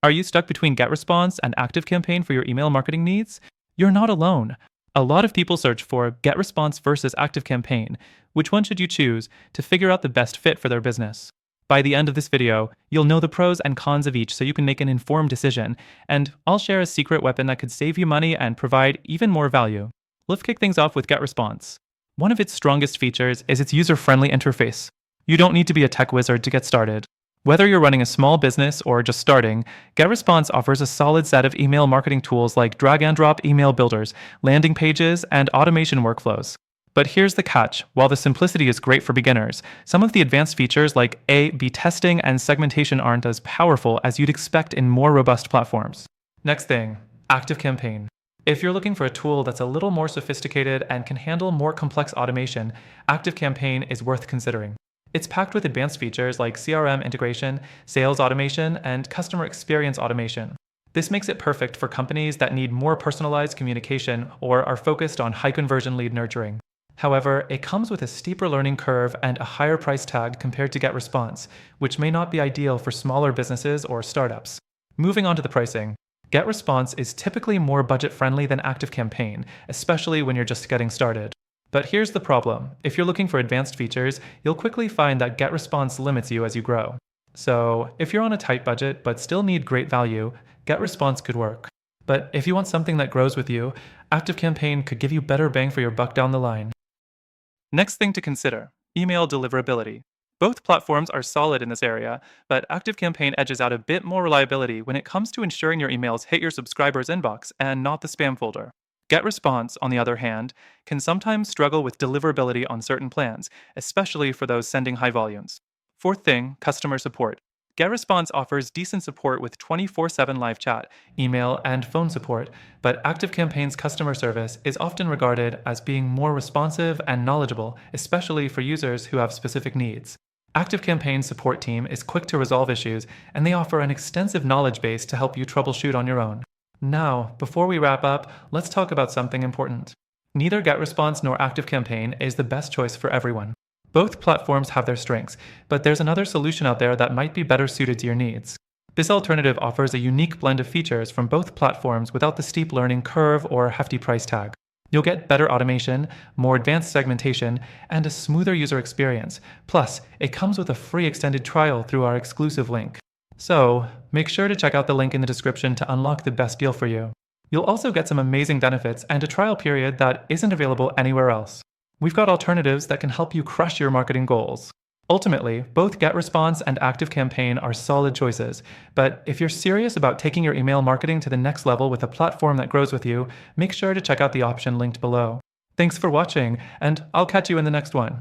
Are you stuck between GetResponse and ActiveCampaign for your email marketing needs? You're not alone. A lot of people search for GetResponse versus ActiveCampaign. Which one should you choose to figure out the best fit for their business? By the end of this video, you'll know the pros and cons of each so you can make an informed decision, and I'll share a secret weapon that could save you money and provide even more value. Let's kick things off with GetResponse. One of its strongest features is its user-friendly interface. You don't need to be a tech wizard to get started. Whether you're running a small business or just starting, GetResponse offers a solid set of email marketing tools like drag-and-drop email builders, landing pages, and automation workflows. But here's the catch. While the simplicity is great for beginners, some of the advanced features like A/B testing and segmentation aren't as powerful as you'd expect in more robust platforms. Next thing, ActiveCampaign. If you're looking for a tool that's a little more sophisticated and can handle more complex automation, ActiveCampaign is worth considering. It's packed with advanced features like CRM integration, sales automation, and customer experience automation. This makes it perfect for companies that need more personalized communication or are focused on high-conversion lead nurturing. However, it comes with a steeper learning curve and a higher price tag compared to GetResponse, which may not be ideal for smaller businesses or startups. Moving on to the pricing. GetResponse is typically more budget-friendly than ActiveCampaign, especially when you're just getting started. But here's the problem. If you're looking for advanced features, you'll quickly find that GetResponse limits you as you grow. So if you're on a tight budget but still need great value, GetResponse could work. But if you want something that grows with you, ActiveCampaign could give you better bang for your buck down the line. Next thing to consider, email deliverability. Both platforms are solid in this area, but ActiveCampaign edges out a bit more reliability when it comes to ensuring your emails hit your subscriber's inbox and not the spam folder. GetResponse, on the other hand, can sometimes struggle with deliverability on certain plans, especially for those sending high volumes. Fourth thing, customer support. GetResponse offers decent support with 24/7 live chat, email, and phone support, but ActiveCampaign's customer service is often regarded as being more responsive and knowledgeable, especially for users who have specific needs. ActiveCampaign's support team is quick to resolve issues, and they offer an extensive knowledge base to help you troubleshoot on your own. Now, before we wrap up, let's talk about something important. Neither GetResponse nor ActiveCampaign is the best choice for everyone. Both platforms have their strengths, but there's another solution out there that might be better suited to your needs. This alternative offers a unique blend of features from both platforms without the steep learning curve or hefty price tag. You'll get better automation, more advanced segmentation, and a smoother user experience. Plus, it comes with a free extended trial through our exclusive link. So, make sure to check out the link in the description to unlock the best deal for you. You'll also get some amazing benefits and a trial period that isn't available anywhere else. We've got alternatives that can help you crush your marketing goals. Ultimately, both GetResponse and ActiveCampaign are solid choices, but if you're serious about taking your email marketing to the next level with a platform that grows with you, make sure to check out the option linked below. Thanks for watching, and I'll catch you in the next one.